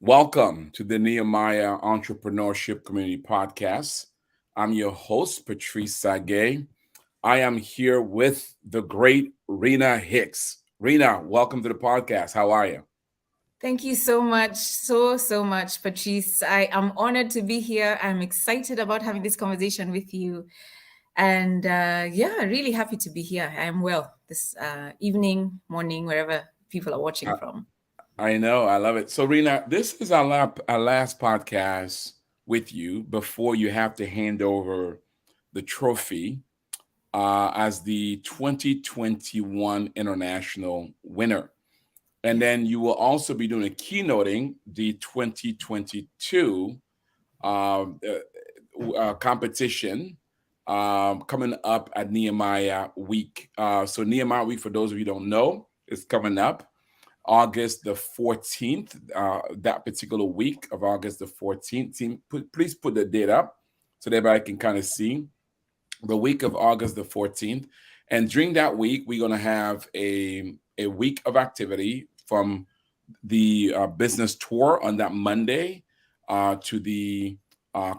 Welcome to the Nehemiah Entrepreneurship Community Podcast. I'm your host, Patrice Tsague. I am here with the great Rina Hicks. Rina, welcome to the podcast. How are you? Thank you so much, so much, Patrice. I am honored to be here. I'm excited about having this conversation with you. And really happy to be here. I am well this evening, morning, wherever people are watching I, from. I know, I love it. So, Rina, this is our last podcast with you before you have to hand over the trophy as the 2021 international winner. And Yes. then you will also be doing a keynoting the 2022 competition coming up at Nehemiah Week. So Nehemiah Week, for those of you who don't know, is coming up August the 14th, that particular week of August the 14th. Please put the date up so that everybody can kind of see the week of August the 14th. And during that week, we're going to have a week of activity from the business tour on that Monday to the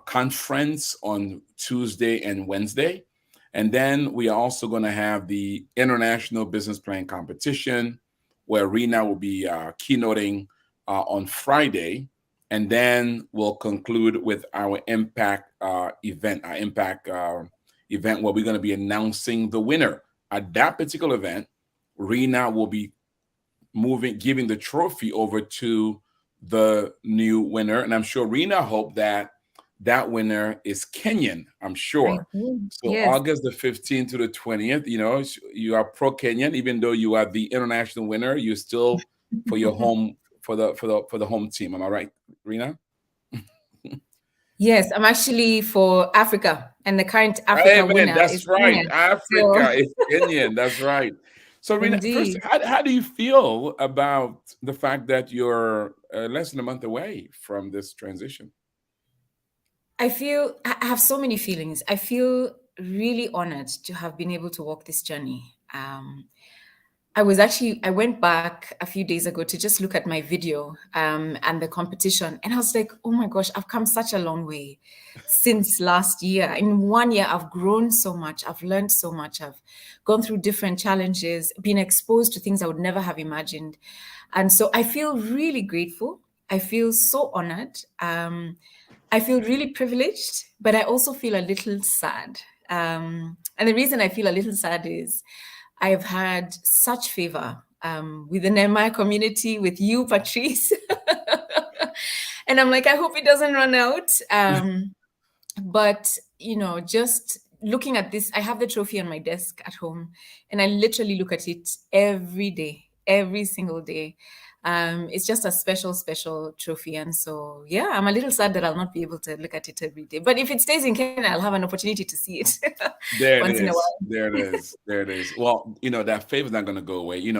conference on Tuesday and Wednesday. And then we are also going to have the International Business Plan Competition, where Rina will be keynoting on Friday. And then we'll conclude with our impact event, event where we're going to be announcing the winner. At that particular event, Rina will be giving the trophy over to the new winner. And I'm sure Rina hoped that that winner is Kenyan, I'm I sure. do. So Yes. August the 15th to the 20th, you are pro Kenyan, even though you are the international winner, you still for your home for the home team. Am I right, Rina? Yes, I'm actually for Africa, and the current Hey Africa man, winner is that's right. Kenya. So, Africa is Kenyan. That's right. So, Rina, first, indeed. how do you feel about the fact that you're less than a month away from this transition? I have so many feelings. I feel really honored to have been able to walk this journey. I went back a few days ago to just look at my video and the competition. And I was like, oh my gosh, I've come such a long way since last year. In 1 year, I've grown so much. I've learned so much. I've gone through different challenges, been exposed to things I would never have imagined. And so I feel really grateful. I feel so honored. I feel really privileged, but I also feel a little sad. And the reason I feel a little sad is I've had such favor with the Nehemiah community, with you, Patrice. And I'm like, I hope it doesn't run out. But, just looking at this, I have the trophy on my desk at home, and I literally look at it every day, every single day. It's just a special, special trophy. And so, yeah, I'm a little sad that I'll not be able to look at it every day. But if it stays in Kenya, I'll have an opportunity to see it There it once in a is. while. There it is. There it is. Well, that favor's not going to go away. You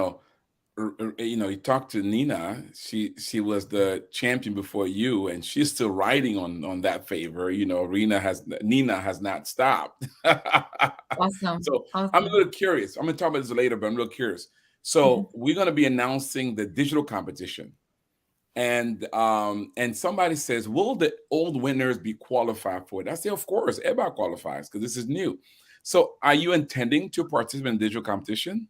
talked to Nina. She was the champion before you, and she's still riding on that favor. Nina has not stopped. Awesome. So I'm a Awesome. little curious. I'm gonna talk about this later, but I'm real curious. So we're gonna be announcing the digital competition, and somebody says, "Will the old winners be qualified for it?" I say, "Of course, everybody qualifies because this is new." So, are you intending to participate in digital competition?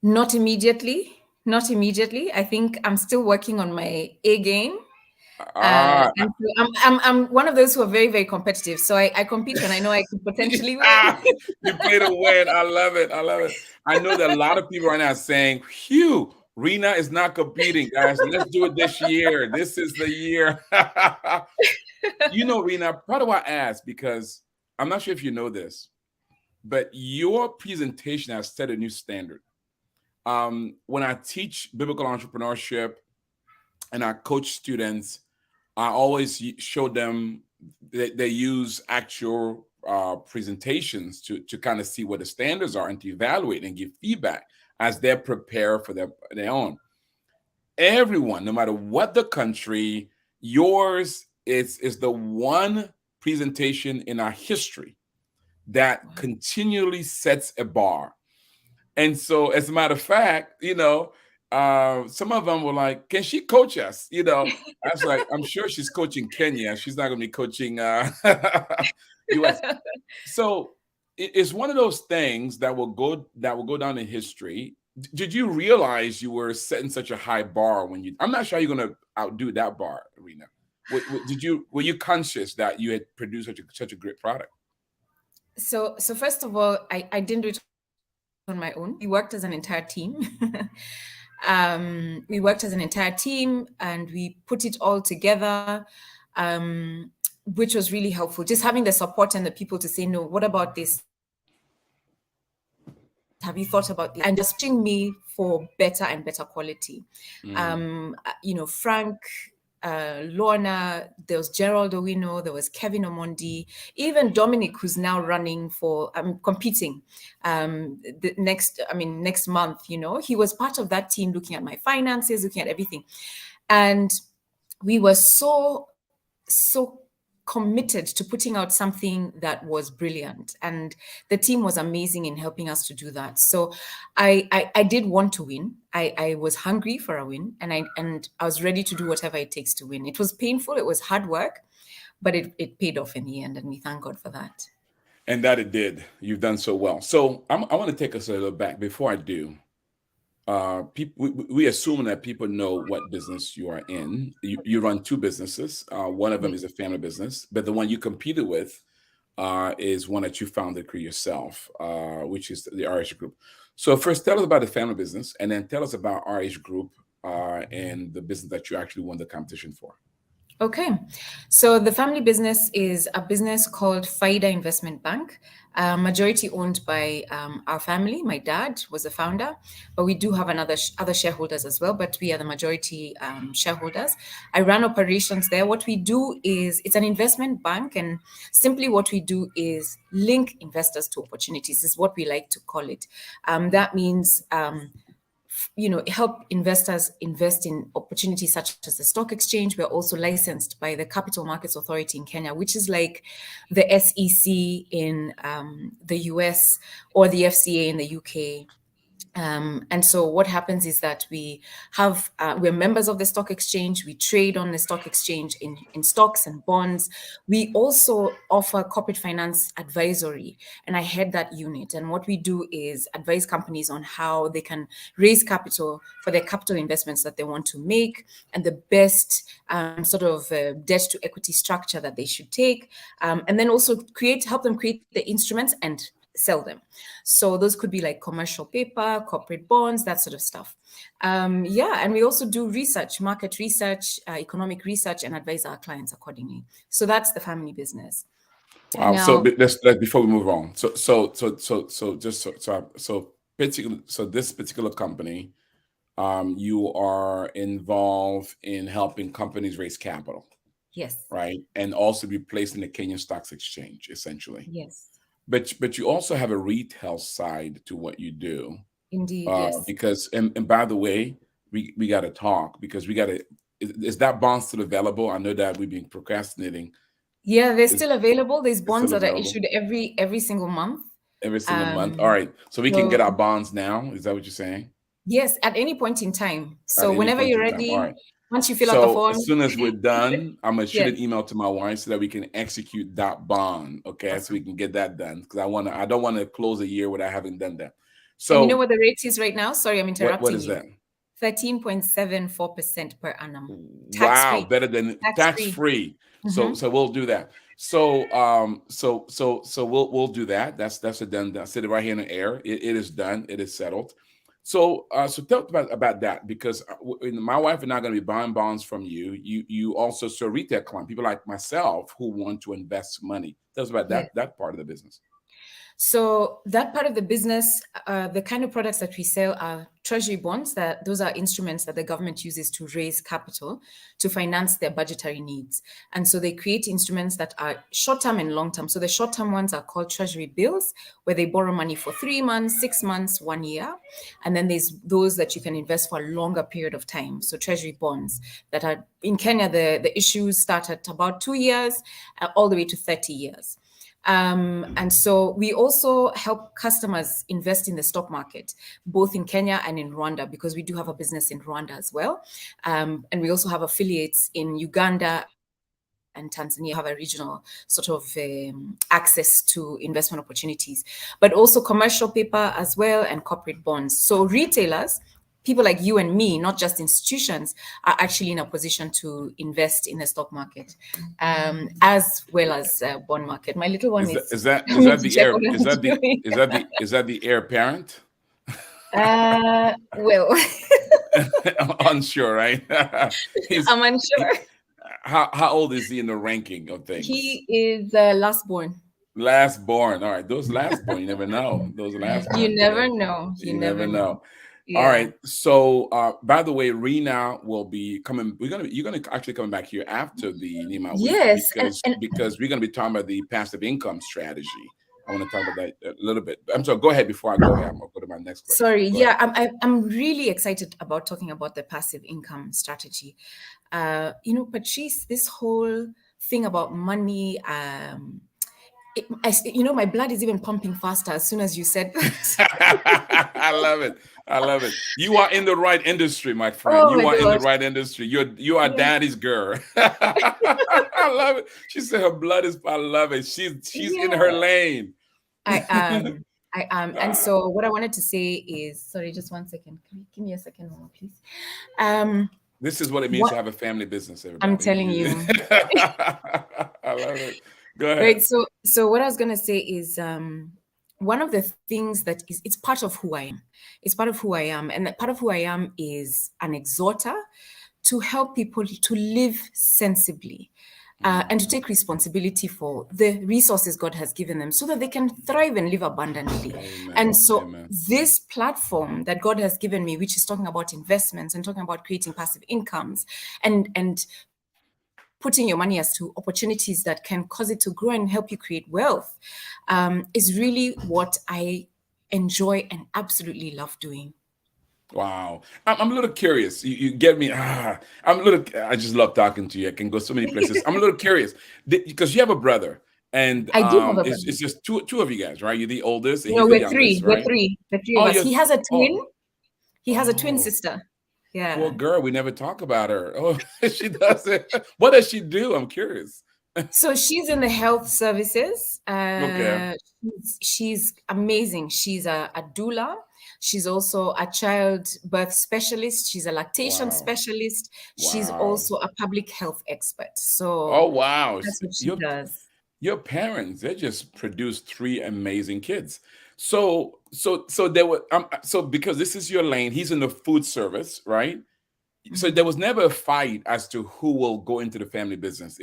Not immediately. Not immediately. I think I'm still working on my A game. Ah, And so I'm one of those who are very, very competitive. So I compete when I know I could potentially ah, win. you play to win. I love it. I love it. I know that a lot of people right now are saying, "Phew, Rina is not competing, guys. Let's do it this year. This is the year." Rina, part of why I asked because I'm not sure if you know this, but your presentation has set a new standard. When I teach biblical entrepreneurship and I coach students, I always show them that they use actual presentations to kind of see what the standards are and to evaluate and give feedback as they prepare for their own. Everyone, no matter what the country, yours is the one presentation in our history that continually sets a bar. And so, as a matter of fact, some of them were like, "Can she coach us?" You know, I was like, "I'm sure she's coaching Kenya. She's not going to be coaching U.S." So it's one of those things that will go down in history. Did you realize you were setting such a high bar when you? I'm not sure you're going to outdo that bar, Rina. Were you conscious that you had produced such a great product? So first of all, I didn't do it on my own. We worked as an entire team. We worked as an entire team and we put it all together, which was really helpful. Just having the support and the people to say, no, what about this? Have you thought about this? And just pushing me for better and better quality. Frank, Lorna, there was Gerald Owino, there was Kevin Omondi, even Dominic, who's now running for competing next month. He was part of that team, looking at my finances, looking at everything, and we were so committed to putting out something that was brilliant, and the team was amazing in helping us to do that. So I did want to win. I was hungry for a win, and I was ready to do whatever it takes to win. It was painful, it was hard work, but it paid off in the end, and we thank God for that. And that it did. You've done so well. So I want to take us a little back. Before I do, we assume that people know what business you are in. You run two businesses. One of them is a family business, but the one you competed with is one that you founded yourself, which is the RH Group. So first, tell us about the family business, and then tell us about RH Group and the business that you actually won the competition for. Okay, so the family business is a business called Faida Investment Bank, majority owned by our family. My dad was the founder, but we do have other shareholders as well, but we are the majority shareholders. I run operations there. What we do is, it's an investment bank, and simply what we do is link investors to opportunities, is what we like to call it. That means help investors invest in opportunities such as the stock exchange. We're also licensed by the Capital Markets Authority in Kenya, which is like the SEC in the US or the FCA in the UK. And so what happens is that we're members of the stock exchange. We trade on the stock exchange in stocks and bonds. We also offer corporate finance advisory, and I head that unit. And what we do is advise companies on how they can raise capital for their capital investments that they want to make, and the best debt to equity structure that they should take, and then also help them create the instruments and sell them. So those could be like commercial paper, corporate bonds, that sort of stuff. And we also do research, market research, economic research, and advise our clients accordingly. So that's the family business. Wow. Now, so let's before we move on. So this particular company, you are involved in helping companies raise capital. Yes. Right. And also be placed in the Kenyan Stocks Exchange, essentially. Yes. But you also have a retail side to what you do. Indeed, yes. Because and by the way, we got to talk, because we got to. Is that bond still available? I know that we've been procrastinating. Yeah, they're still available. There's bonds that are issued every single month. Every single month. All right. So we can get our bonds now. Is that what you're saying? Yes, at any point in time. So whenever you're ready. All right. Once you fill out the form. As soon as we're done, I'm gonna shoot an email to my wife so that we can execute that bond. Okay, awesome. So we can get that done, because I don't want to close a year without having done that. So, and you know what the rate is right now? Sorry, I'm interrupting you. What is that? 13.74% per annum. Wow, better than tax-free. Mm-hmm. So we'll do that. So we'll do that. That's a done. That's it right here in the air. It is done. It is settled. So tell us about that, because my wife and I are going to be buying bonds from you. You also serve retail clients, people like myself who want to invest money. Tell us about that part of the business. So that part of the business, the kind of products that we sell are treasury bonds. Those are instruments that the government uses to raise capital to finance their budgetary needs. And so they create instruments that are short-term and long-term. So the short-term ones are called treasury bills, where they borrow money for 3 months, 6 months, 1 year. And then there's those that you can invest for a longer period of time. So treasury bonds that are in Kenya, the issues start at about 2 years, all the way to 30 years. And so we also help customers invest in the stock market, both in Kenya and in Rwanda, because we do have a business in Rwanda as well. And we also have affiliates in Uganda and Tanzania, have a regional sort of access to investment opportunities, but also commercial paper as well and corporate bonds. So retailers, people like you and me, not just institutions, are actually in a position to invest in the stock market, as well as bond market. My little one is that the heir? Is that the heir apparent? Well, unsure, right? I'm unsure. How old is he in the ranking of things? He is last born. Last born. All right. Those last born, you never know. Those last born. You never know. You never know. Yeah. All right. So by the way, Rina will be coming. You're gonna actually come back here after the Nehemiah week. Yes, because we're gonna be talking about the passive income strategy. I want to talk about that a little bit. I'm sorry, go ahead before I go ahead. I'm gonna go to my next question. Sorry, yeah, I'm really excited about talking about the passive income strategy. Patrice, this whole thing about money, my blood is even pumping faster as soon as you said that. I love it. I love it. You are in the right industry, my friend. You are in the right industry. You are daddy's girl. I love it. She said her blood is. I love it. She's in her lane. I am. And so what I wanted to say is, sorry, just 1 second. Can you give me a second more, please? This is what it means to have a family business, everybody. I'm telling you. I love it. Go ahead. Right. So what I was gonna say is one of the things that it's part of who I am. It's part of who I am. And that part of who I am is an exhorter to help people to live sensibly. And to take responsibility for the resources God has given them so that they can thrive and live abundantly. Amen. And so Amen. This platform that God has given me, which is talking about investments and talking about creating passive incomes and putting your money as to opportunities that can cause it to grow and help you create wealth, is really what I enjoy and absolutely love doing. Wow. I'm a little curious. You get me. I just love talking to you. I can go so many places. I'm a little curious because you have a brother, and I do have a brother. It's just two of you guys, right? You're the oldest, and No, he's we're the three. youngest, right? We're three. The three of us. He has a twin. He has a twin sister. Yeah. Well, girl, we never talk about her. Oh, she does it. What does she do? I'm curious. So she's in the health services. Okay. She's amazing. She's a doula. She's also a child birth specialist. She's a lactation specialist. She's also a public health expert. So wow. That's what she does. Your parents, they just produced 3 amazing kids. So there were so because this is your lane, he's in the food service, right? So there was never a fight as to who will go into the family business.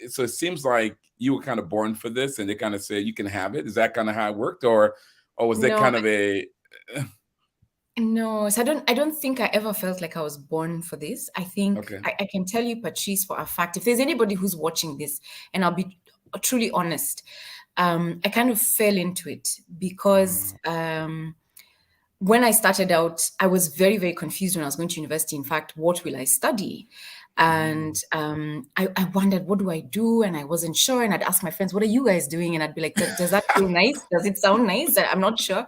So it seems like you were kind of born for this, and they kind of said you can have it. Is that kind of how it worked, or was there kind of a? No, so I don't think I ever felt like I was born for this. I think I can tell you, Patrice, for a fact, if there's anybody who's watching this, and I'll be truly honest, I kind of fell into it because when I started out, I was very, very confused when I was going to university. In fact, what will I study? And I wondered, what do I do? And I wasn't sure. And I'd ask my friends, what are you guys doing? And I'd be like, does that feel nice? Does it sound nice? I'm not sure.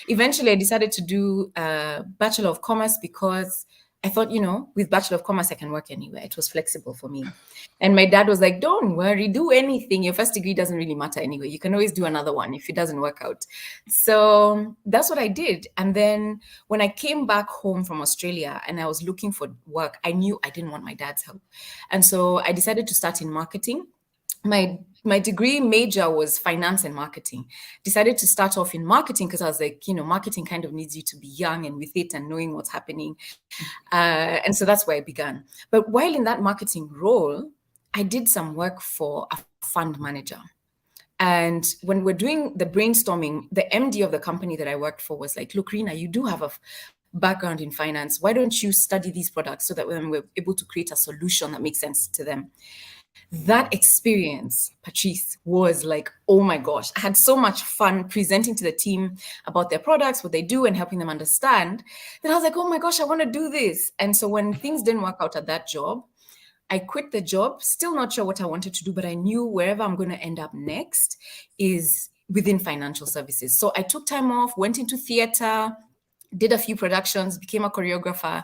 Eventually, I decided to do a Bachelor of Commerce because I thought, with Bachelor of Commerce, I can work anywhere. It was flexible for me. And my dad was like, don't worry, do anything. Your first degree doesn't really matter anyway. You can always do another one if it doesn't work out. So that's what I did. And then when I came back home from Australia and I was looking for work, I knew I didn't want my dad's help. And so I decided to start in marketing. My degree major was finance and marketing. Decided to start off in marketing because I was like, marketing kind of needs you to be young and with it and knowing what's happening. And so that's where I began. But while in that marketing role, I did some work for a fund manager. And when we're doing the brainstorming, the MD of the company that I worked for was like, look, Rina, you do have a background in finance. Why don't you study these products so that when we're able to create a solution that makes sense to them? That experience, Patrice, was like, oh my gosh, I had so much fun presenting to the team about their products, what they do, and helping them understand. Then I was like, oh my gosh, I want to do this. And so when things didn't work out at that job, I quit the job, still not sure what I wanted to do, but I knew wherever I'm going to end up next is within financial services. So I took time off, went into theater, did a few productions, became a choreographer.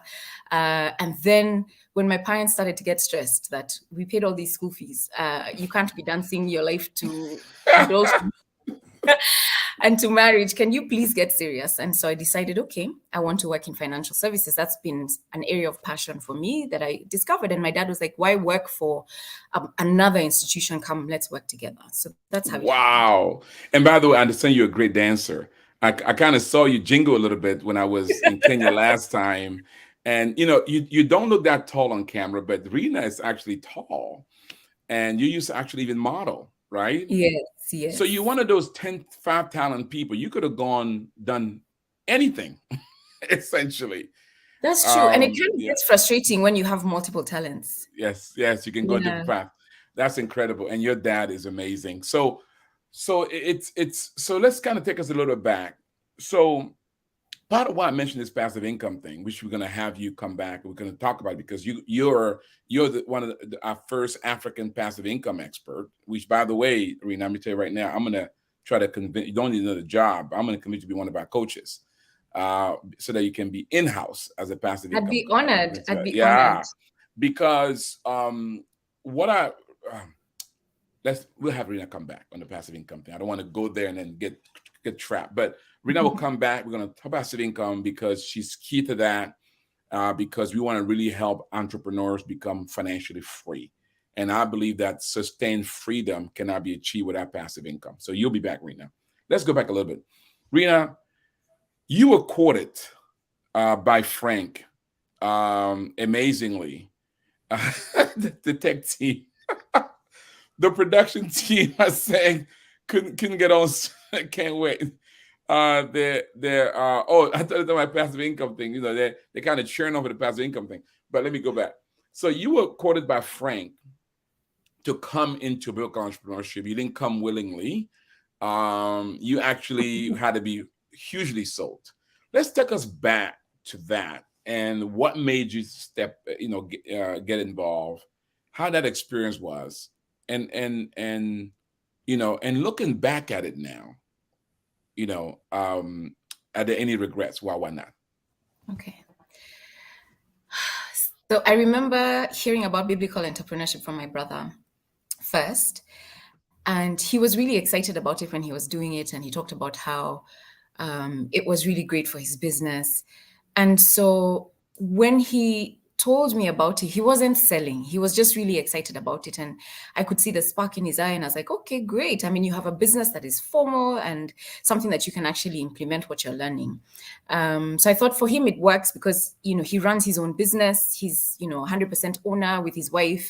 And then when my parents started to get stressed that we paid all these school fees, you can't be dancing your life to adulthood and to marriage, can you please get serious? And so I decided, okay, I want to work in financial services. That's been an area of passion for me that I discovered. And my dad was like, why work for another institution? Come, let's work together. So that's how it happened. Wow. And by the way, I understand you're a great dancer. I kind of saw you jingle a little bit when I was in Kenya last time. And, you don't look that tall on camera, but Rina is actually tall. And you used to actually even model, right? Yes, yes. So you're one of those 5 talent people. You could have done anything, essentially. That's true. And it kind of gets frustrating when you have multiple talents. Yes, you can go in different paths. That's incredible. And your dad is amazing. So let's kind of take us a little bit back. So part of why I mentioned this passive income thing, which we're going to have you come back, we're going to talk about it because you're one of our first African passive income expert, which, by the way, Rina, let me tell you right now, I'm going to try to convince you, don't need another job. I'm going to convince you to be one of our coaches so that you can be in-house as a passive income. I'd be honored. Honored. Because we'll have Rina come back on the passive income thing. I don't want to go there and then get trapped, but Rina will come back. We're going to talk passive income because she's key to that, because we want to really help entrepreneurs become financially free. And I believe that sustained freedom cannot be achieved without passive income. So you'll be back, Rina. Let's go back a little bit. Rina, you were quoted by Frank, amazingly. The tech team, the production team are saying couldn't get on. Can't wait. I thought it was my passive income thing. They kind of churn over the passive income thing. But let me go back. So you were quoted by Frank to come into biblical entrepreneurship. You didn't come willingly. You actually had to be hugely sold. Let's take us back to that and what made you get involved, how that experience was, and looking back at it now, are there any regrets? Why not? Okay. So I remember hearing about biblical entrepreneurship from my brother first, and he was really excited about it when he was doing it, and he talked about how it was really great for his business. And so when he told me about it, he wasn't selling. He was just really excited about it. And I could see the spark in his eye. And I was like, okay, great. I mean, you have a business that is formal and something that you can actually implement what you're learning. So I thought for him, it works because, he runs his own business. He's, 100% owner with his wife.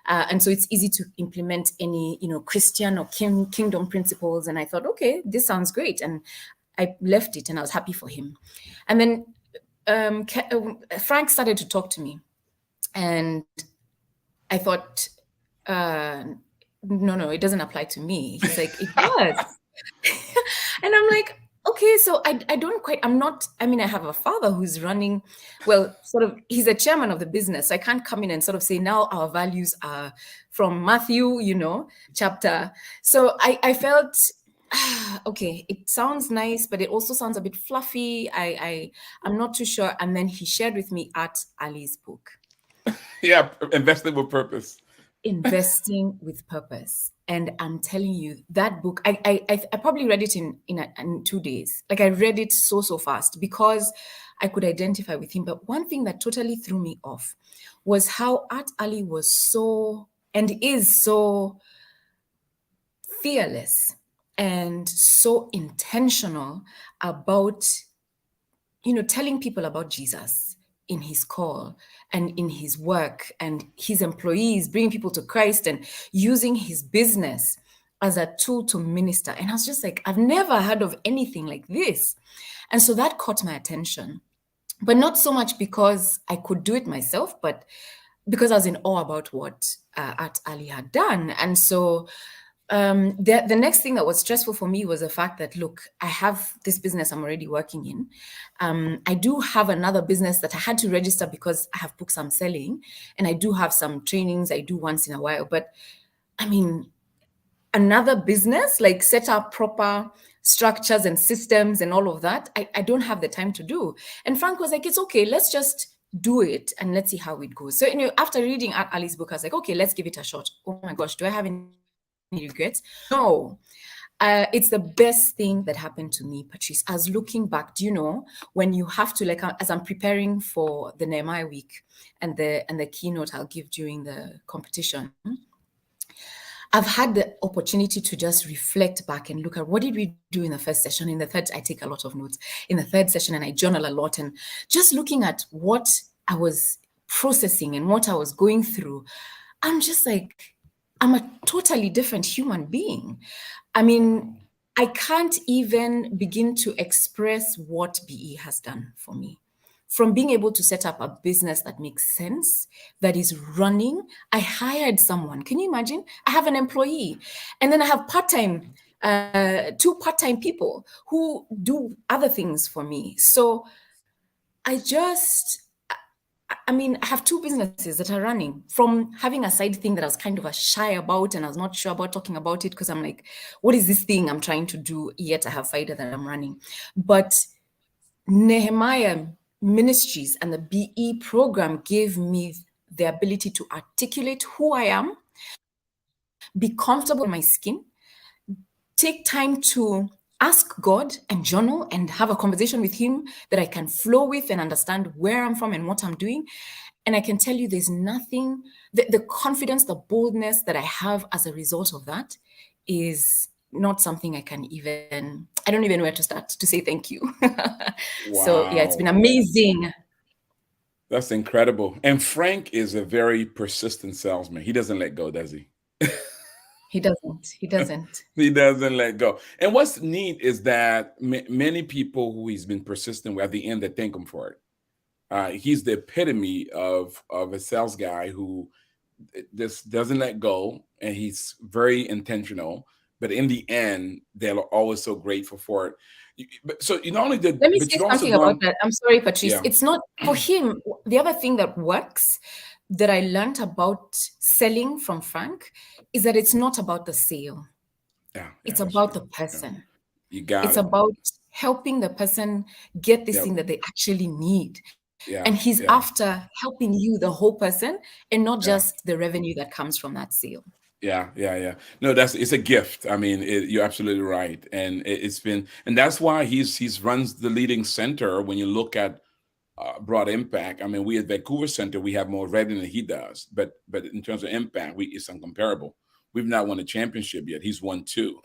And so it's easy to implement any, Christian or kingdom principles. And I thought, okay, this sounds great. And I left it and I was happy for him. And then Frank started to talk to me, and I thought, no, it doesn't apply to me. He's like, it does. And I'm like, okay, so I have a father who's running, he's a chairman of the business. So I can't come in and sort of say, now our values are from Matthew, chapter. So I felt, okay, it sounds nice, but it also sounds a bit fluffy. I'm not too sure. And then he shared with me Art Ali's book. Yeah, Investing with Purpose. Investing with Purpose. And I'm telling you, that book, I probably read it in 2 days. Like, I read it so fast because I could identify with him. But one thing that totally threw me off was how Art Ali was so, and is so, fearless and so intentional about, telling people about Jesus in his call and in his work and his employees, bringing people to Christ and using his business as a tool to minister. And I was just like, I've never heard of anything like this. And so that caught my attention, but not so much because I could do it myself, but because I was in awe about what Art Ali had done. And so The next thing that was stressful for me was the fact that, look, I have this business I'm already working in. I do have another business that I had to register because I have books I'm selling, and I do have some trainings I do once in a while. But I mean, another business, like set up proper structures and systems and all of that, I don't have the time to do. And Frank was like, it's okay, let's just do it and let's see how it goes. So, after reading Ali's book, I was like, okay, let's give it a shot. Oh my gosh, do I have any regrets? No. It's the best thing that happened to me, Patrice. As looking back, do you know, when you have to, like, as I'm preparing for the Nehemiah week and the keynote I'll give during the competition, I've had the opportunity to just reflect back and look at what did we do in the first session. In the third, I take a lot of notes. In the third session, and I journal a lot, and just looking at what I was processing and what I was going through, I'm just like, I'm a totally different human being. I mean, I can't even begin to express what BE has done for me. From being able to set up a business that makes sense, that is running. I hired someone. Can you imagine? I have an employee, and then I have part-time, 2 part-time people who do other things for me. So I have 2 businesses that are running, from having a side thing that I was kind of shy about and I was not sure about talking about it because I'm like, what is this thing I'm trying to do? Yet I have FIDA that I'm running. But Nehemiah Ministries and the BE program gave me the ability to articulate who I am, be comfortable in my skin, take time to ask God and journal and have a conversation with Him that I can flow with and understand where I'm from and what I'm doing. And I can tell you there's nothing, the confidence, the boldness that I have as a result of that is not something I don't even know where to start to say thank you. So yeah, it's been amazing. That's incredible. And Frank is a very persistent salesman. He doesn't let go, does he? He doesn't. He doesn't. He doesn't let go. And what's neat is that many people who he's been persistent with, at the end, they thank him for it. He's the epitome of a sales guy who just doesn't let go, and he's very intentional. But in the end, they're always so grateful for it. So you not only did, let me but say you also something about that. I'm sorry, Patrice. Yeah. It's not for him. The other thing that works that I learned about selling from Frank is that it's not about the sale. Yeah, it's about the person. You got it's it. about helping the person get this thing that they actually need. And he's after helping you, the whole person, and not just the revenue that comes from that sale. Yeah. No, it's a gift. I mean, you're absolutely right, and and that's why he's runs the leading center. When you look at broad impact, I mean, we at Vancouver Center, we have more revenue than he does, but in terms of impact, it's incomparable. We've not won a championship yet. He's won 2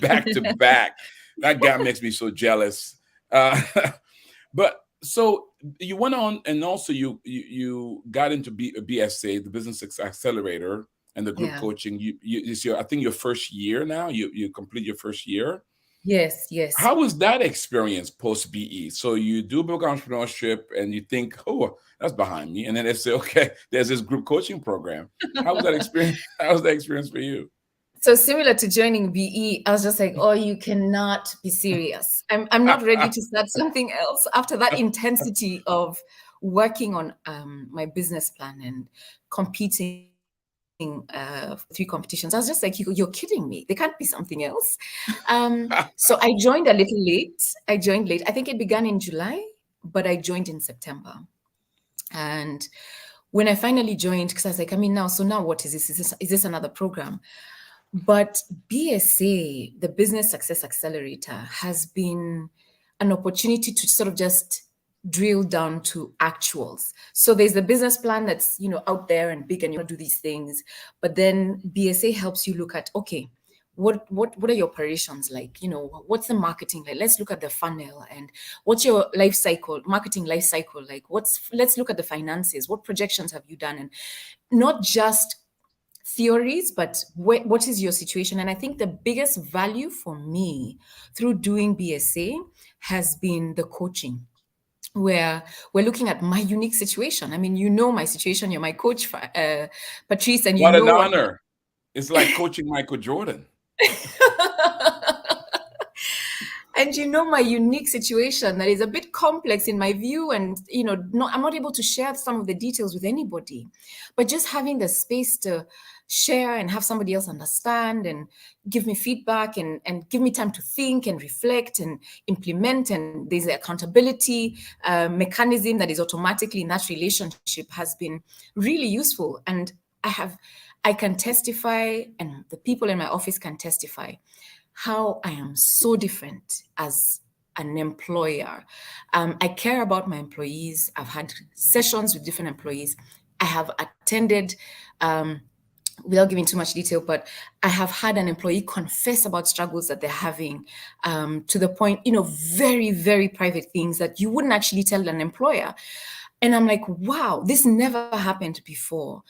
back to back. That guy makes me so jealous. But so you went on, and also you got into BSA, the Business Accelerator, and the group coaching. It's I think your first year now. You complete your first year. Yes. How was that experience post BE? So you do book entrepreneurship, and you think, oh, that's behind me, and then they say, okay, there's this group coaching program. How was that experience? How was that experience for you? So similar to joining BE, I was just like, oh, you cannot be serious. I'm not ready to start something else after that intensity of working on my business plan and competing 3 competitions. I was just like, you're kidding me. There can't be something else. So I joined a little late. I think it began in July, but I joined in September. And when I finally joined, because I was like, now what is this? Is this another program? But BSA, the Business Success Accelerator, has been an opportunity to sort of just drill down to actuals. So there's the business plan that's, out there and big, and you want to do these things. But then BSA helps you look at, okay, what are your operations like? What's the marketing like? Let's look at the funnel, and what's your marketing life cycle like? Let's look at the finances. What projections have you done? And not just theories, but what is your situation? And I think the biggest value for me through doing BSA has been the coaching, where we're looking at my unique situation. I mean, my situation. You're my coach, Patrice, and What an honor. It's like coaching Michael Jordan. And my unique situation that is a bit complex in my view, and I'm not able to share some of the details with anybody, but just having the space to share and have somebody else understand and give me feedback and give me time to think and reflect and implement, and there's the accountability mechanism that is automatically in that relationship has been really useful. And I can testify, and the people in my office can testify, how I am so different as an employer. I care about my employees. I've had sessions with different employees. I have attended, without giving too much detail, but I have had an employee confess about struggles that they're having, to the point, very, very private things that you wouldn't actually tell an employer. And I'm like, wow, this never happened before.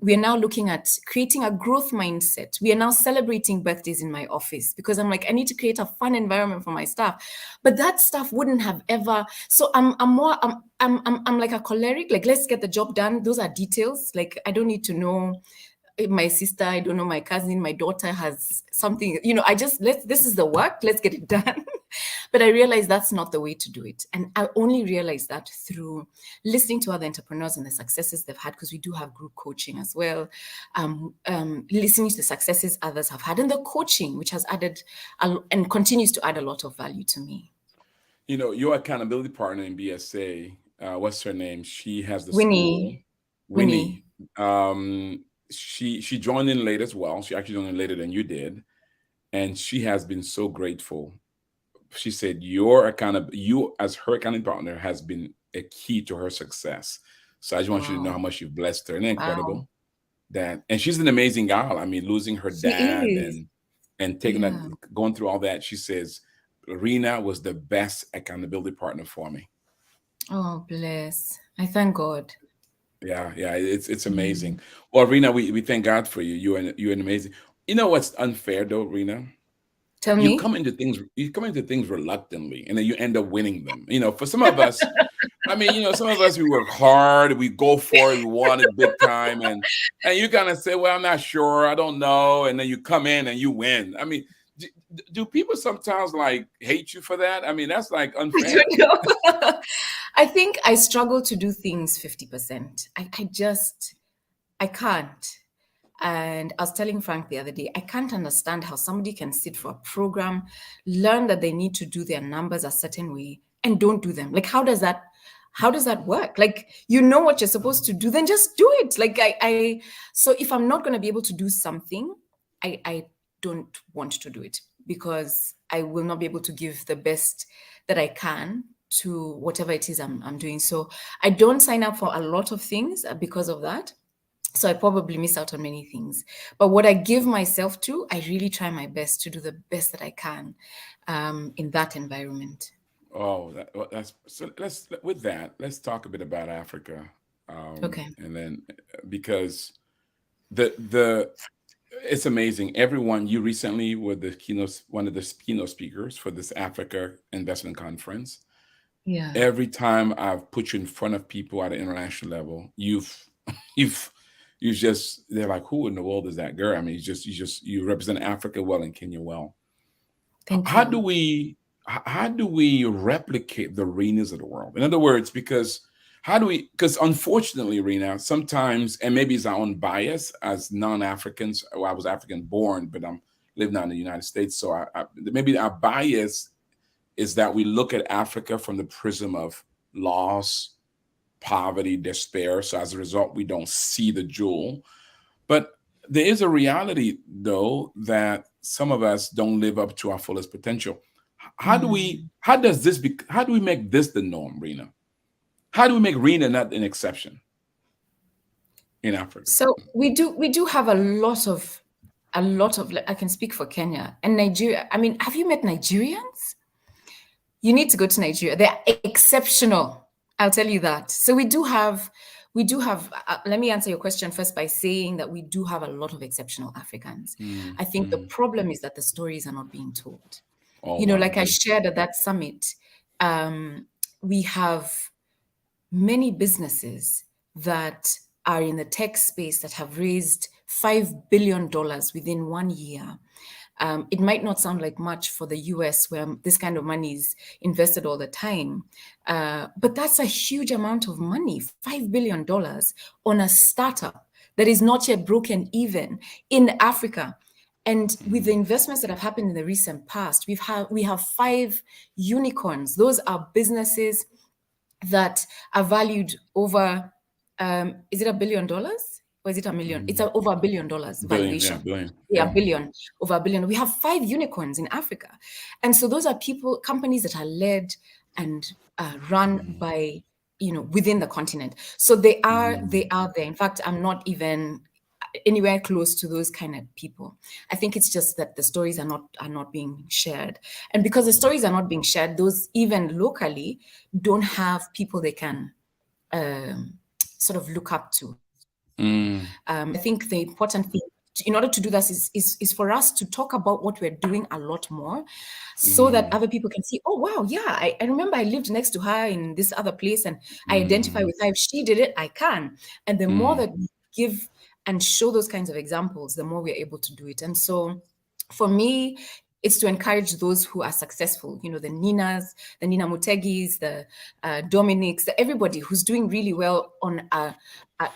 We are now looking at creating a growth mindset. We are now celebrating birthdays in my office because I'm like, I need to create a fun environment for my staff. But that stuff wouldn't have ever. So I'm like a choleric. Like, let's get the job done. Those are details. Like, I don't need to know my sister, I don't know, my cousin, my daughter has something, this is the work, let's get it done. But I realized that's not the way to do it. And I only realized that through listening to other entrepreneurs and the successes they've had, because we do have group coaching as well, listening to the successes others have had, and the coaching, which has added and continues to add a lot of value to me. Your accountability partner in BSA, what's her name? She has the Winnie. school. Winnie. She joined in late as well. She actually joined in later than you did. And she has been so grateful. She said you as her accounting partner has been a key to her success. So I just want you to know how much you've blessed her. Isn't it incredible? Wow. And she's an amazing gal. I mean, losing her dad and taking that, going through all that. She says, Rina was the best accountability partner for me. Oh, bless. I thank God. Yeah, it's amazing. Well, Rina, we thank God for you. You're an amazing. You know what's unfair though, Rina? Tell me. You come into things reluctantly, and then you end up winning them. For some of us, I mean, some of us, we work hard, we go for it, we want it big time, and you kind of say, well, I'm not sure, I don't know, and then you come in and you win. I mean, do people sometimes like hate you for that? I mean, that's like unfair. I don't know. I think I struggle to do things 50%. I can't. And I was telling Frank the other day, I can't understand how somebody can sit for a program, learn that they need to do their numbers a certain way, and don't do them. Like, how does that work? Like, what you're supposed to do, then just do it. Like, so if I'm not going to be able to do something, I don't want to do it, because I will not be able to give the best that I can to whatever it is I'm doing. So I don't sign up for a lot of things because of that. So I probably miss out on many things. But what I give myself to, I really try my best to do the best that I can in that environment. Oh, that's so. Let's talk a bit about Africa. Okay. And then because it's amazing. You recently were one of the keynote speakers for this Africa Investment Conference. Yeah. Every time I've put you in front of people at an international level, they're like, who in the world is that girl? I mean, you represent Africa well and Kenya well. Thank you. How do we replicate the Rinas of the world? In other words, because unfortunately, Rina, sometimes, and maybe it's our own bias as non-Africans. Well, I was African born, but I'm living now in the United States. So maybe our bias is that we look at Africa from the prism of loss, poverty, despair. So as a result, we don't see the jewel. But there is a reality, though, that some of us don't live up to our fullest potential. How do we make this the norm, Rina? How do we make Rina not an exception in Africa? So we do have a lot of, I can speak for Kenya and Nigeria. I mean, have you met Nigerians? You need to go to Nigeria. They're exceptional. I'll tell you that. So we do have, let me answer your question first by saying that we do have a lot of exceptional Africans. I think the problem is that the stories are not being told. Like I shared at that summit, we have many businesses that are in the tech space that have raised $5 billion within 1 year. It might not sound like much for the US, where this kind of money is invested all the time, but that's a huge amount of money, $5 billion on a startup that is not yet broken even in Africa. And with the investments that have happened in the recent past, we have 5 unicorns. Those are businesses that are valued over, is it $1 billion? Or is it $1 million? It's over $1 billion valuation. Billion. Yeah, billion, over $1 billion. We have 5 unicorns in Africa. And so those are companies that are led and run by, within the continent. So they are there. In fact, I'm not even anywhere close to those kind of people. I think it's just that the stories are not being shared. And because the stories are not being shared, those even locally don't have people they can sort of look up to. I think the important thing in order to do this is for us to talk about what we're doing a lot more, so that other people can see, oh wow, yeah, I remember I lived next to her in this other place, and I identify with her. If she did it, I can. And the more that we give and show those kinds of examples, the more we're able to do it. And so for me, it's to encourage those who are successful, the Ninas, the Nina Mutegis, the Dominics, everybody who's doing really well on a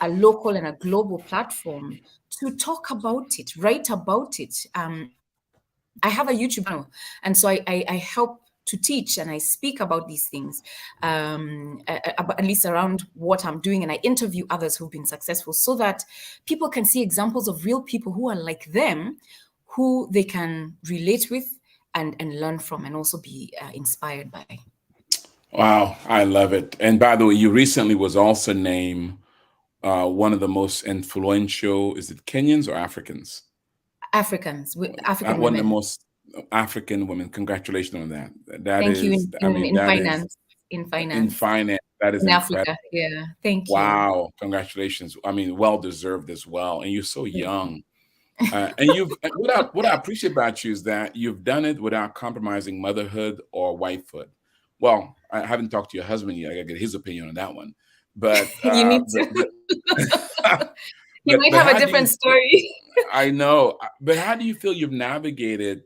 local and a global platform, to talk about it, write about it. I have a YouTube channel, and so I help to teach and I speak about these things, at least around what I'm doing, and I interview others who've been successful, so that people can see examples of real people who are like them, who they can relate with and learn from, and also be inspired by. Wow, I love it. And by the way, you recently was also named one of the most influential, is it Kenyans or Africans? African One women. of the most African women. Congratulations on that. Thank you. In finance. In finance. That is in incredible. Africa. Yeah. Thank you. Wow. Congratulations. I mean, well deserved as well. And you're so young. And what I appreciate about you is that you've done it without compromising motherhood or wifehood. Well, I haven't talked to your husband yet. I gotta get his opinion on that one. But you need to. He might have a different story. I know, but how do you feel you've navigated?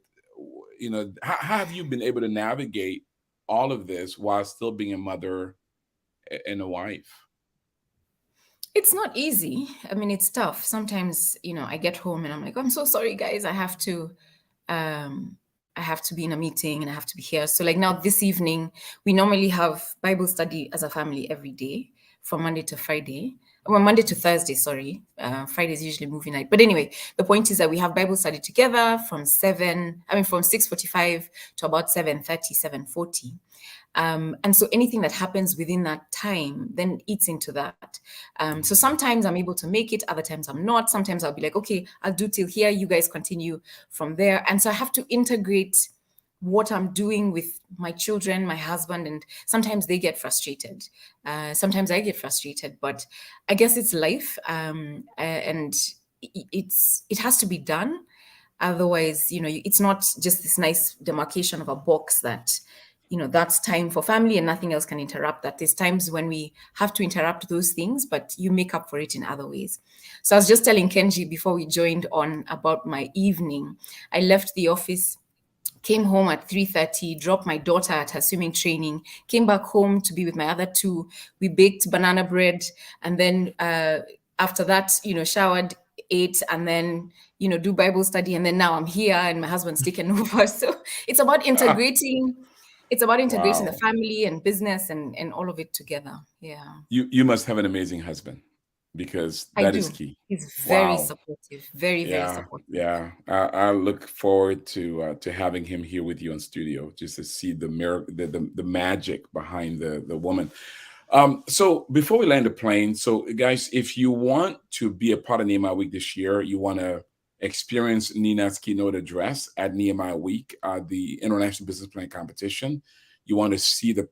How have you been able to navigate all of this while still being a mother and a wife? It's not easy. I mean, it's tough. Sometimes, I get home and I'm like, I'm so sorry, guys. I have to be in a meeting and I have to be here. So like now this evening, we normally have Bible study as a family every day from Monday to Friday. Well, Monday to Thursday, sorry. Friday is usually movie night. But anyway, the point is that we have Bible study together from 6:45 to about 7:30, 7:40. And so anything that happens within that time then eats into that. So sometimes I'm able to make it, other times I'm not. Sometimes I'll be like, okay, I'll do till here, you guys continue from there. And so I have to integrate what I'm doing with my children, my husband, and sometimes they get frustrated. Sometimes I get frustrated, but I guess it's life, and it has to be done. Otherwise, it's not just this nice demarcation of a box that, that's time for family and nothing else can interrupt that. There's times when we have to interrupt those things, but you make up for it in other ways. So I was just telling Kenji before we joined on about my evening. I left the office, came home at 3:30, dropped my daughter at her swimming training, came back home to be with my other 2. We baked banana bread. And then after that, showered, ate, and then, do Bible study. And then now I'm here and my husband's taken over. So it's about integrating. It's about integrating the family and business and all of it together. Yeah. You must have an amazing husband, because that is key. He's very supportive, very supportive. Yeah, I look forward to having him here with you in studio, just to see the magic behind the woman. So before we land the plane, so guys, if you want to be a part of Nehemiah Week this year, you want to experience Nina's keynote address at Nehemiah Week, the International Business Plan Competition. You want to see the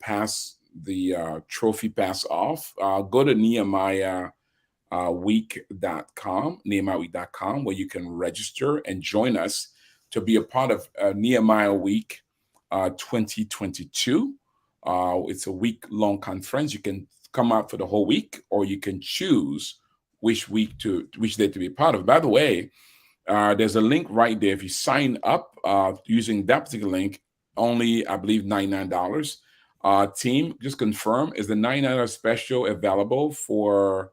trophy pass off, go to nehemiahweek.com, where you can register and join us to be a part of Nehemiah Week 2022. It's a week-long conference. You can come out for the whole week, or you can choose which day to be part of. By the way, there's a link right there. If you sign up using that particular link, only I believe $99. Team, just confirm, is the $99 special available for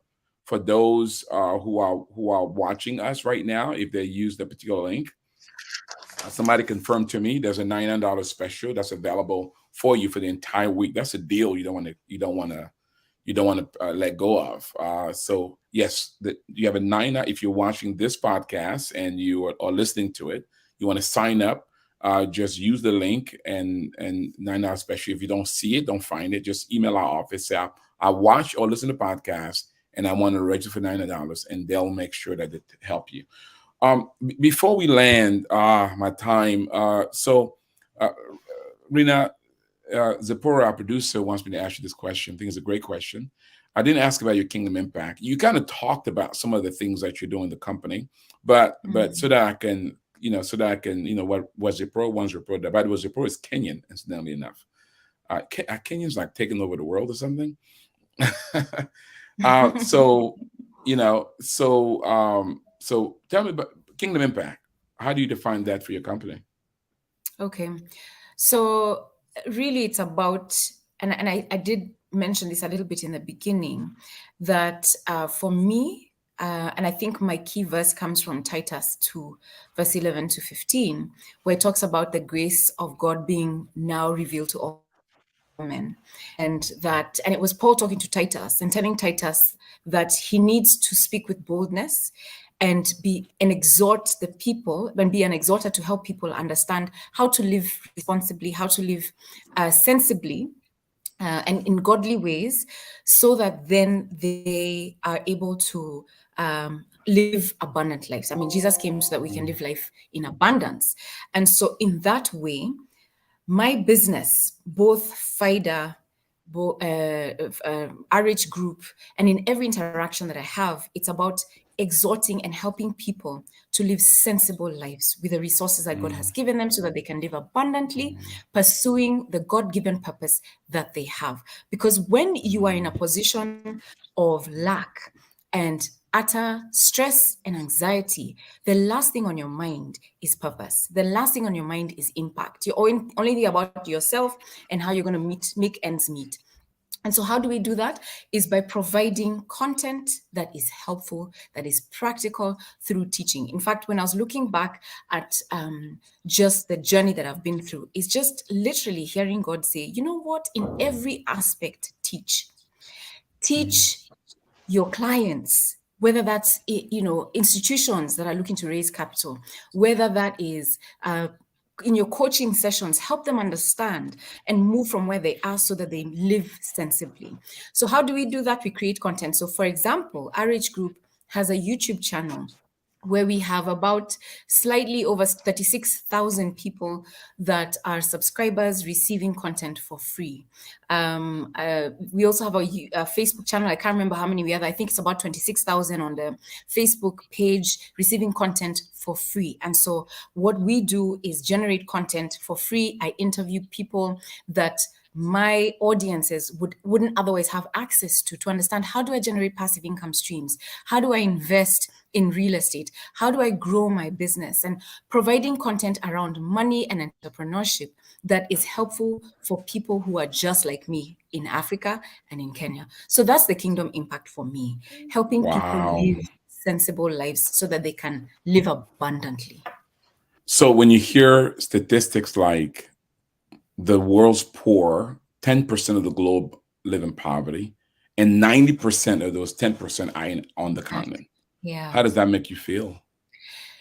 those who are watching us right now if they use the particular link? Somebody confirmed to me there's a $99 special that's available for you for the entire week. That's a deal you don't want to let go of. So yes, you have a if you're watching this podcast and you are listening to it, you want to sign up. Just use the link and $99 special. If you don't see it, don't find it, just email our office. Say I watch or listen to podcast and I want to register for $99, and they'll make sure that it help you. Before we land my time, Rina, Zipporah, our producer, wants me to ask you this question. I think it's a great question. I didn't ask about your kingdom impact. You kind of talked about some of the things that you're doing in the company, but so that I can, what Zipporah, one's Zipporah. By the way, Zipporah is Kenyan, incidentally enough. Are Kenyans like taking over the world or something? So tell me about kingdom impact. How do you define that for your company? Okay. So really it's about, and I did mention this a little bit in the beginning, that for me, and I think my key verse comes from Titus 2, verse 11 to 15, where it talks about the grace of God being now revealed to all men. And it was Paul talking to Titus and telling Titus that he needs to speak with boldness and exhort the people and be an exhorter to help people understand how to live responsibly, how to live sensibly and in godly ways, so that then they are able to live abundant lives. I mean, Jesus came so that we can live life in abundance. And so in that way, my business, both FIDA, RH Group, and in every interaction that I have, it's about exhorting and helping people to live sensible lives with the resources that God has given them so that they can live abundantly, pursuing the God-given purpose that they have. Because when you are in a position of lack and utter stress and anxiety, the last thing on your mind is purpose. The last thing on your mind is impact. You're only thinking about yourself and how you're going to make ends meet. And so how do we do that? Is by providing content that is helpful, that is practical through teaching. In fact, when I was looking back at just the journey that I've been through, it's just literally hearing God say, you know what, in every aspect, teach your clients, whether that's, institutions that are looking to raise capital, whether that is in your coaching sessions, help them understand and move from where they are so that they live sensibly. So how do we do that? We create content. So for example, RH Group has a YouTube channel where we have about slightly over 36,000 people that are subscribers receiving content for free. We also have a Facebook channel. I can't remember how many we have. I think it's about 26,000 on the Facebook page receiving content for free. And so what we do is generate content for free. I interview people that my audiences wouldn't otherwise have access to understand, how do I generate passive income streams? How do I invest in real estate? How do I grow my business? And providing content around money and entrepreneurship that is helpful for people who are just like me in Africa and in Kenya. So that's the kingdom impact for me, helping people live sensible lives so that they can live abundantly. So when you hear statistics like the world's poor, 10% of the globe live in poverty, and 90% of those 10% are on the continent. Yeah. How does that make you feel?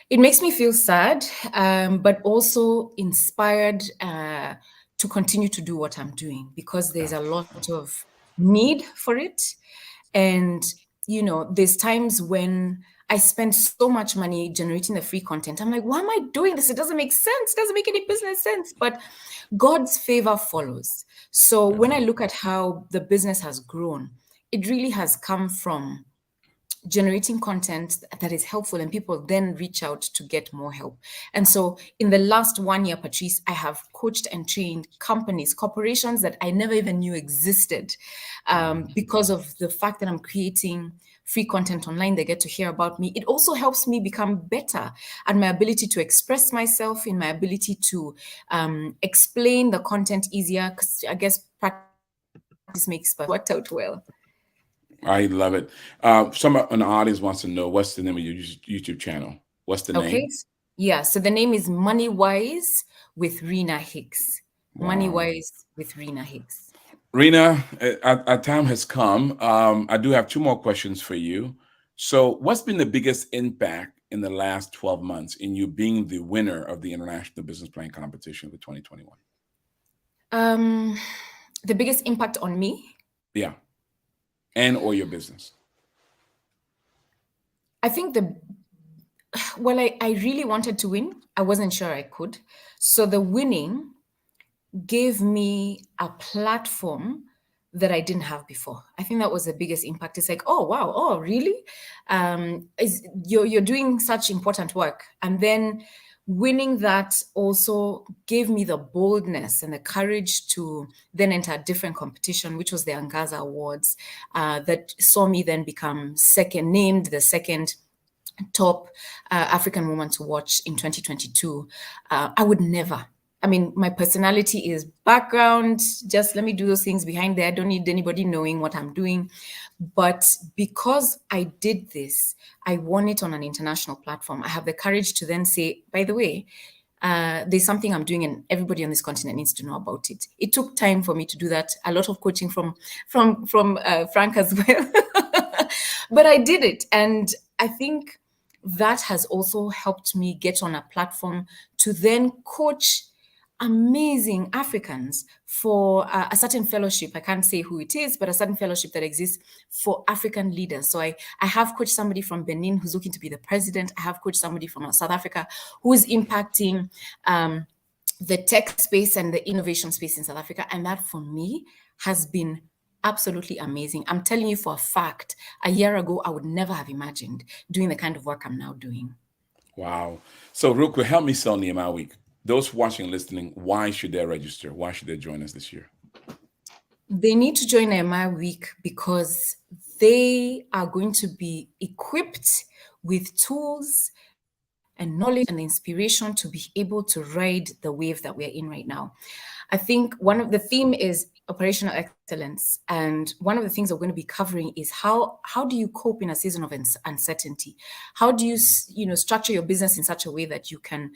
It makes me feel sad, but also inspired to continue to do what I'm doing, because there's a lot of need for it. And, there's times when I spend so much money generating the free content. I'm like, why am I doing this? It doesn't make sense. It doesn't make any business sense. But God's favor follows. So when I look at how the business has grown, it really has come from generating content that is helpful, and people then reach out to get more help. And so in the last 1 year, Patrice, I have coached and trained corporations that I never even knew existed, because of the fact that I'm creating free content online. They get to hear about me. It also helps me become better at my ability to express myself, in my ability to explain the content easier, because I guess practice makes perfect. Worked out well. I love it. Someone in the audience wants to know, what's the name of your YouTube channel? What's the Okay. name? Yeah. So the name is Money Wise with Rina Hicks. Money Wow. Wise with Rina Hicks. Rina, our time has come. I do have two more questions for you. So, what's been the biggest impact in the last 12 months in you being the winner of the International Business Plan Competition for 2021? The biggest impact on me? Yeah. And or your business? I think I really wanted to win. I wasn't sure I could. So the winning gave me a platform that I didn't have before. I think that was the biggest impact. It's like, oh wow, oh really? You're doing such important work, and then winning that also gave me the boldness and the courage to then enter a different competition, which was the Angaza Awards, that saw me then become named the second top African woman to watch in 2022. I would never. I mean, my personality is background. Just let me do those things behind there. I don't need anybody knowing what I'm doing. But because I did this, I won it on an international platform. I have the courage to then say, by the way, there's something I'm doing, and everybody on this continent needs to know about it. It took time for me to do that. A lot of coaching from Frank as well, but I did it, and I think that has also helped me get on a platform to then coach amazing Africans for a certain fellowship. I can't say who it is, but a certain fellowship that exists for African leaders. So I have coached somebody from Benin who's looking to be the president. I have coached somebody from South Africa who is impacting the tech space and the innovation space in South Africa. And that for me has been absolutely amazing. I'm telling you for a fact, a year ago, I would never have imagined doing the kind of work I'm now doing. Wow. So, real quick, help me sell Nehemiah Week. Those watching and listening, why should they register? Why should they join us this year? They need to join Nehemiah Week because they are going to be equipped with tools and knowledge and the inspiration to be able to ride the wave that we're in right now. I think one of the theme is operational excellence, and one of the things we're going to be covering is how do you cope in a season of uncertainty? How do you structure your business in such a way that you can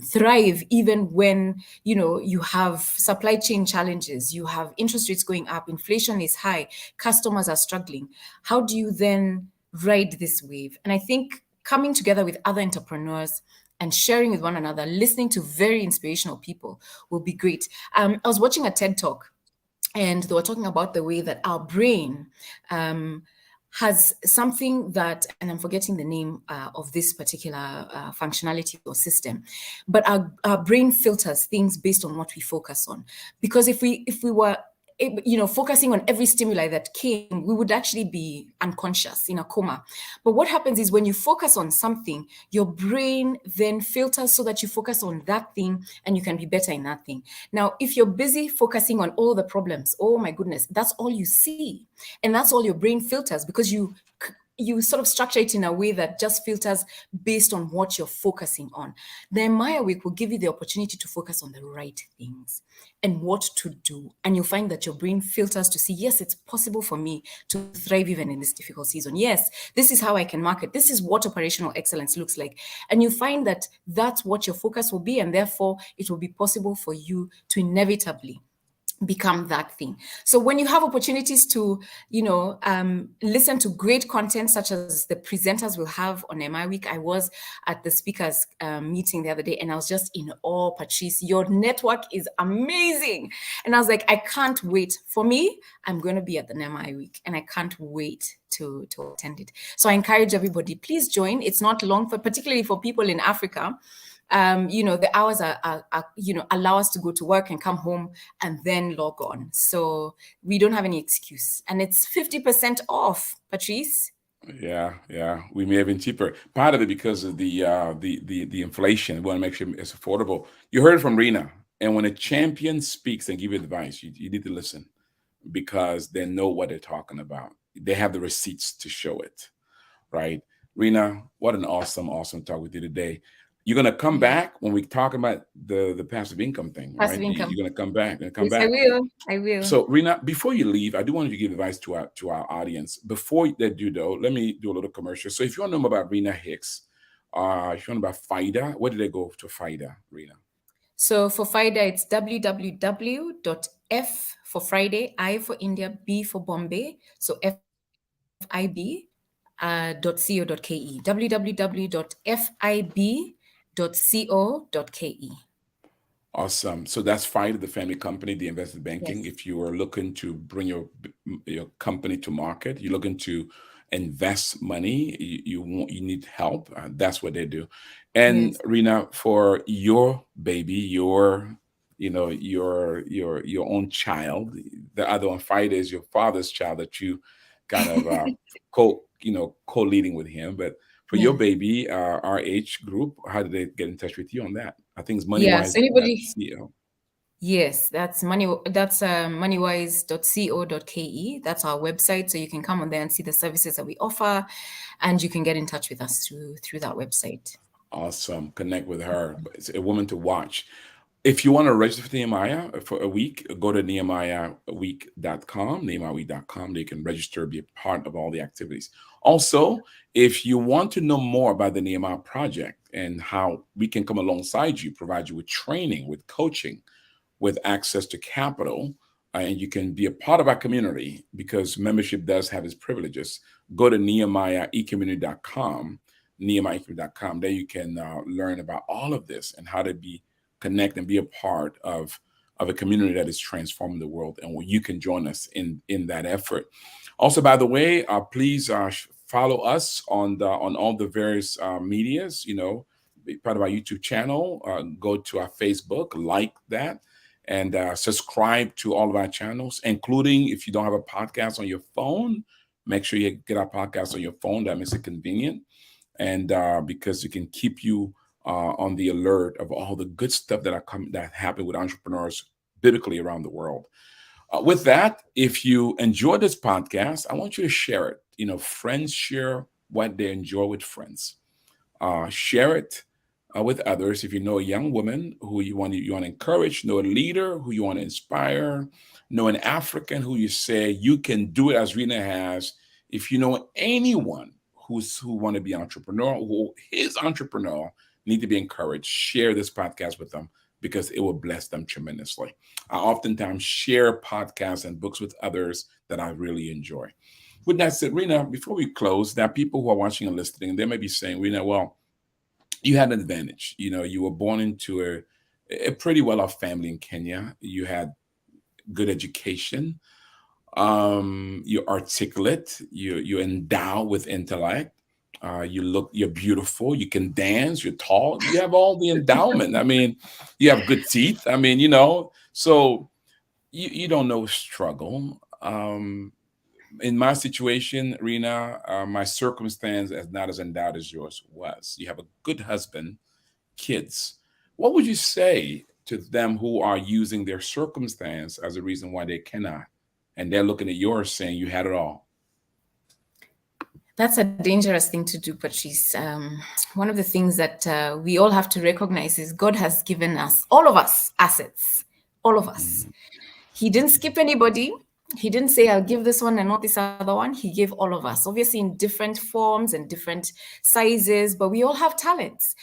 thrive even when you have supply chain challenges, you have interest rates going up, inflation is high, customers are struggling. How do you then ride this wave? And I think coming together with other entrepreneurs and sharing with one another, listening to very inspirational people will be great. I was watching a TED Talk, and they were talking about the way that our brain has something that, and I'm forgetting the name of this particular functionality or system, but our brain filters things based on what we focus on. Because if we were focusing on every stimuli that came, we would actually be unconscious in a coma. But what happens is when you focus on something, your brain then filters so that you focus on that thing and you can be better in that thing. Now, if you're busy focusing on all the problems, oh my goodness, that's all you see. And that's all your brain filters, because you sort of structure it in a way that just filters based on what you're focusing on. The Nehemiah Week will give you the opportunity to focus on the right things and what to do. And you'll find that your brain filters to see, yes, it's possible for me to thrive even in this difficult season. Yes, this is how I can market. This is what operational excellence looks like. And you find that that's what your focus will be. And therefore, it will be possible for you to inevitably become that thing. So when you have opportunities to, listen to great content such as the presenters will have on Nehemiah Week. I was at the speakers meeting the other day and I was just in awe. Patrice, your network is amazing. And I was like, I can't wait. For me, I'm going to be at the Nehemiah Week and I can't wait to attend it. So I encourage everybody, please join. It's not long, particularly for people in Africa. The hours are allow us to go to work and come home and then log on. So we don't have any excuse. And it's 50% off, Patrice. Yeah. We may have been cheaper. Part of it because of the inflation. We want to make sure it's affordable. You heard from Rina. And when a champion speaks and give you advice, you need to listen, because they know what they're talking about. they have the receipts to show it, right? Rina, what an awesome talk with you today. You're gonna come back when we talk about the passive income thing, right? Passive income. You're gonna come back and come Yes, I back. will. I will. So, Rina, before you leave, I do want you to give advice to our audience. Before they do, though, let me do a little commercial. So, if you want to know more about Rina Hicks, if you want to know about FIDA, where do they go to FIDA, Rina? So for FIDA, it's www.f for Friday, I for India, B for Bombay. So FIB.co.ke. www.fib.co.ke. Awesome. So that's FIDA, the family company, the investment banking. Yes. If you are looking to bring your company to market, you're looking to invest money, you need help. That's what they do. And Yes. Rina, for your baby, your own child, the other one, FIDA, is your father's child that you kind of co-leading with him. But for your Yeah. baby, our age group, how did they get in touch with you on that? I think it's Yeah. So anybody, moneywise.co. yes, that's moneywise.co.ke. That's our website. So you can come on there and see the services that we offer, and you can get in touch with us through that website. Awesome. Connect with her. It's a woman to watch. If you want to register for Nehemiah for a week, go to nehemiahweek.com, nehemiahweek.com. They can register, be a part of all the activities. Also, if you want to know more about the Nehemiah Project and how we can come alongside you, provide you with training, with coaching, with access to capital, and you can be a part of our community because membership does have its privileges. Go to nehemiahecommunity.com, nehemiahecommunity.com. There you can learn about all of this and how to connect and be a part of a community that is transforming the world, and where you can join us in that effort. Also, by the way, please follow us on all the various medias. Be part of our YouTube channel. Go to our Facebook, like that, and subscribe to all of our channels, including if you don't have a podcast on your phone, make sure you get our podcast on your phone. That makes it convenient, and because it can keep you on the alert of all the good stuff that happen with entrepreneurs biblically around the world. With that, if you enjoy this podcast, I want you to share it. Friends share what they enjoy with friends. Share it with others. If you know a young woman who you want to encourage, know a leader who you want to inspire, know an African who you say you can do it as Rina has. If you know anyone who want to be entrepreneur, who is entrepreneur, need to be encouraged, share this podcast with them because it will bless them tremendously. I oftentimes share podcasts and books with others that I really enjoy. With that said, Rina, before we close, there are people who are watching and listening, and they may be saying, Rina, well, you had an advantage. You were born into a pretty well-off family in Kenya. You had good education. You're articulate. You're endowed with intellect. You're beautiful. You can dance. You're tall. You have all the endowment. I mean, you have good teeth. I mean, so you don't know struggle. In my situation, Rina, my circumstance is not as endowed as yours was. You have a good husband, kids. What would you say to them who are using their circumstance as a reason why they cannot? And they're looking at yours saying you had it all. That's a dangerous thing to do, Patrice. One of the things that we all have to recognize is God has given us, all of us, assets, all of us. He didn't skip anybody. He didn't say, I'll give this one and not this other one. He gave all of us, obviously in different forms and different sizes, but we all have talents.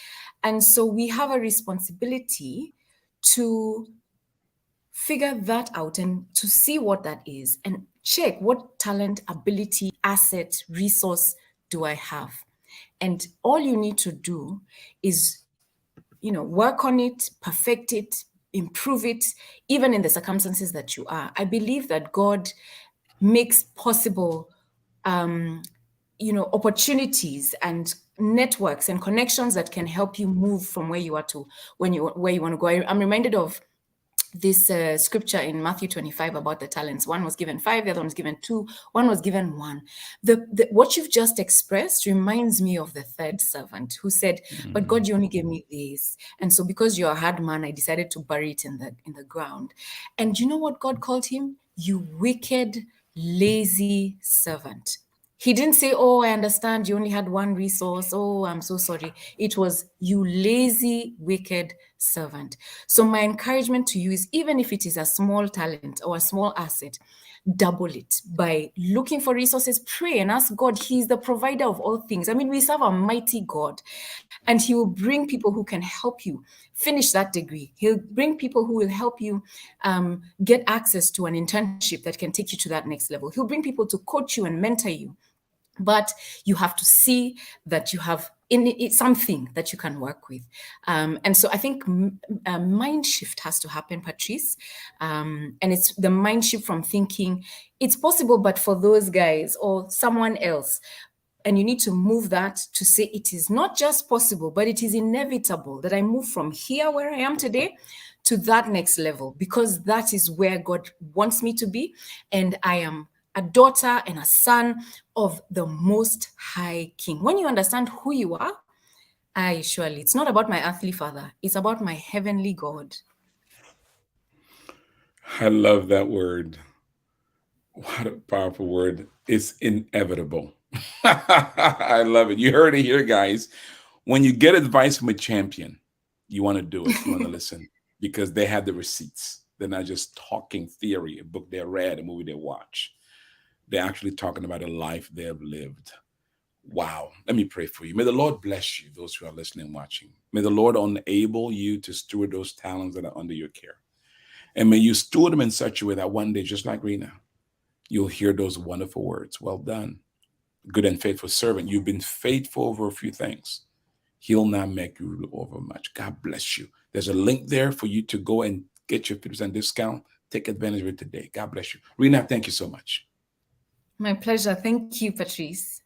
And so we have a responsibility to figure that out and to see what that is and check what talent, ability, asset, resource do I have. And all you need to do is, work on it, perfect it, improve it, even in the circumstances that you are. I believe that God makes possible opportunities and networks and connections that can help you move from where you are to where you want to go. I'm reminded of this scripture in Matthew 25 about the talents. One was given 5, the other one was given 2, one was given 1. What you've just expressed reminds me of the third servant who said, but God, you only gave me this. And so because you're a hard man, I decided to bury it in the ground. And you know what God called him? You wicked, lazy servant. He didn't say, "Oh, I understand you only had one resource. Oh, I'm so sorry." It was, "You lazy, wicked servant." So, my encouragement to you is, even if it is a small talent or a small asset, double it by looking for resources. Pray and ask God. He's the provider of all things. I mean, we serve a mighty God, and He will bring people who can help you finish that degree. He'll bring people who will help you get access to an internship that can take you to that next level. He'll bring people to coach you and mentor you. But you have to see that you have in it something that you can work with. And so I think a mind shift has to happen, Patrice. And it's the mind shift from thinking it's possible, but for those guys or someone else. And you need to move that to say it is not just possible, but it is inevitable that I move from here where I am today to that next level, because that is where God wants me to be. And I am a daughter and a son of the Most High King. When you understand who you are, surely it's not about my earthly father, it's about my heavenly God. I love that word. What a powerful word. It's inevitable. I love it. You heard it here, guys. When you get advice from a champion, you want to do it. You want to listen because they have the receipts. They're not just talking theory, a book they read, a movie they watch. They're actually talking about a life they have lived. Wow. Let me pray for you. May the Lord bless you, those who are listening and watching. May the Lord enable you to steward those talents that are under your care. And may you steward them in such a way that one day, just like Rina, you'll hear those wonderful words. Well done, good and faithful servant. You've been faithful over a few things. He'll not make you rule over much. God bless you. There's a link there for you to go and get your 50% discount. Take advantage of it today. God bless you. Rina, thank you so much. My pleasure. Thank you, Patrice.